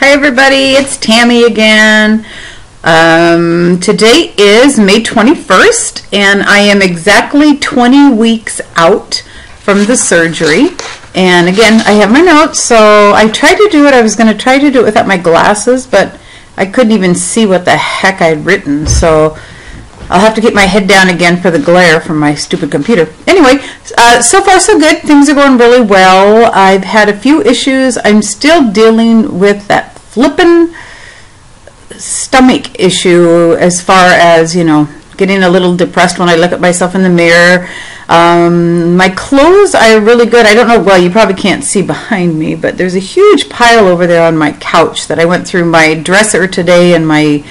Hi everybody, it's Tammy again. Today is May 21st and I am exactly 20 weeks out from the surgery. And again, I have my notes, so I tried to do it. I was going to try to do it without my glasses, but I couldn't even see what the heck I'd written, so I'll have to get my head down again for the glare from my stupid computer. Anyway, so far so good. Things are going really well. I've had a few issues. I'm still dealing with that flippin' stomach issue as far as, you know, getting a little depressed when I look at myself in the mirror. My clothes are really good. I don't know, well, you probably can't see behind me, but there's a huge pile over there on my couch that I went through my dresser today and my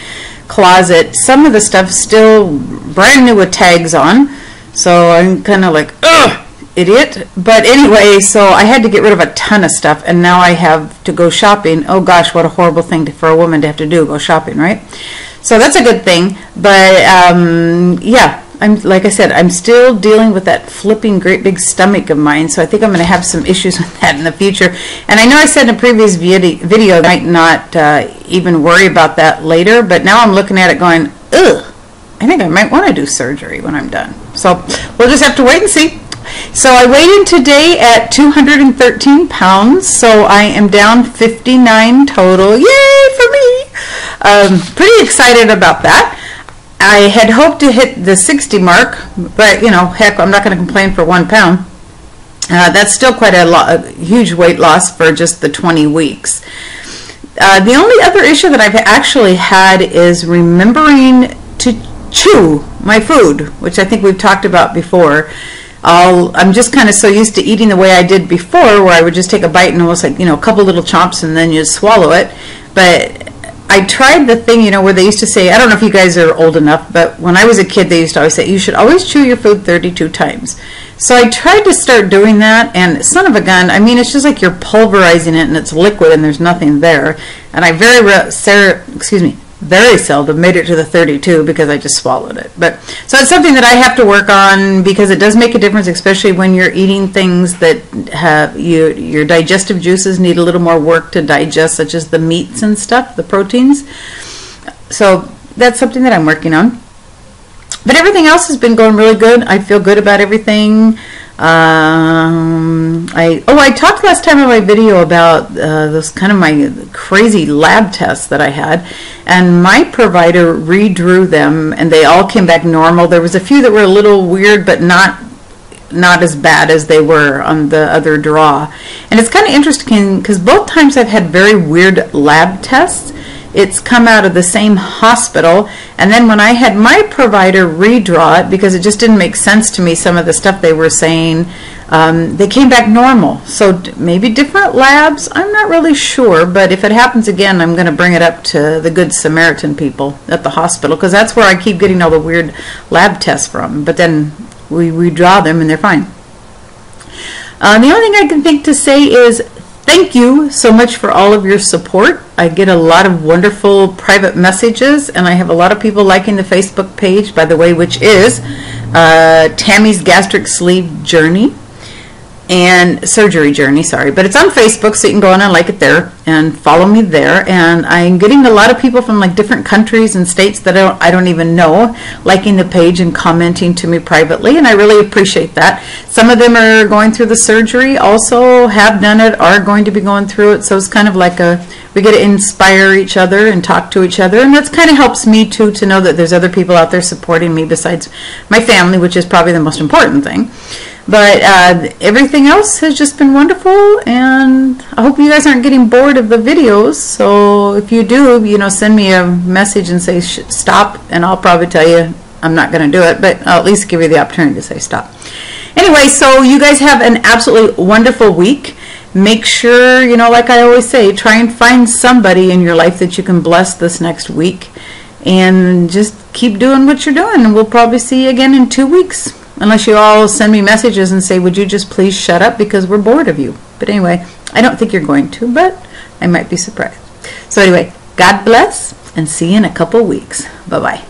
closet. Some of the stuff still brand new with tags on, so I'm kind of like, ugh, idiot. But anyway, so I had to get rid of a ton of stuff, and now I have to go shopping. Oh gosh, what a horrible thing for a woman to have to do, go shopping, right? So that's a good thing. But yeah, like I said, I'm still dealing with that flipping great big stomach of mine, so I think I'm going to have some issues with that in the future. And I know I said in a previous video I might not even worry about that later, but now I'm looking at it going, ugh, I think I might want to do surgery when I'm done. So we'll just have to wait and see. So I weighed in today at 213 pounds, so I am down 59 total. Yay for me! Pretty excited about that. I had hoped to hit the 60 mark, but you know, heck, I'm not going to complain for 1 pound. That's still quite a huge weight loss for just the 20 weeks. The only other issue that I've actually had is remembering to chew my food, which I think we've talked about before. I'm just kind of so used to eating the way I did before, where I would just take a bite and almost like, you know, a couple little chomps and then you swallow it. But I tried the thing, you know, where they used to say, I don't know if you guys are old enough, but when I was a kid, they used to always say, you should always chew your food 32 times. So I tried to start doing that, and son of a gun, I mean, it's just like you're pulverizing it and it's liquid and there's nothing there. And I very seldom made it to the 32 because I just swallowed it. But so it's something that I have to work on, because it does make a difference, especially when you're eating things that have your digestive juices need a little more work to digest, such as the meats and stuff, the proteins. So that's something that I'm working on. But everything else has been going really good. I feel good about everything. I talked last time in my video about those kind of my crazy lab tests that I had, and my provider redrew them and they all came back normal. There was a few that were a little weird, but not as bad as they were on the other draw. And it's kind of interesting because both times I've had very weird lab tests, it's come out of the same hospital, and then when I had my provider redraw it, because it just didn't make sense to me, some of the stuff they were saying, they came back normal. So maybe different labs, I'm not really sure, but if it happens again, I'm going to bring it up to the Good Samaritan people at the hospital, because that's where I keep getting all the weird lab tests from. But then we redraw them and they're fine. The only thing I can think to say is thank you so much for all of your support. I get a lot of wonderful private messages, and I have a lot of people liking the Facebook page, by the way, which is Tammy's Gastric Sleeve Journey and Surgery Journey, sorry. But it's on Facebook, so you can go on and like it there and follow me there. And I'm getting a lot of people from like different countries and states that I don't even know liking the page and commenting to me privately, and I really appreciate that. Some of them are going through the surgery, also have done it, are going to be going through it, so it's kind of like we get to inspire each other and talk to each other, and that's kind of helps me too, to know that there's other people out there supporting me besides my family, which is probably the most important thing. But everything else has just been wonderful, and I hope you guys aren't getting bored of the videos. So if you do, you know, send me a message and say stop, and I'll probably tell you I'm not going to do it, but I'll at least give you the opportunity to say stop. Anyway, so you guys have an absolutely wonderful week. Make sure, you know, like I always say, try and find somebody in your life that you can bless this next week, and just keep doing what you're doing, and we'll probably see you again in 2 weeks. Unless you all send me messages and say, would you just please shut up because we're bored of you. But anyway, I don't think you're going to, but I might be surprised. So anyway, God bless, and see you in a couple weeks. Bye-bye.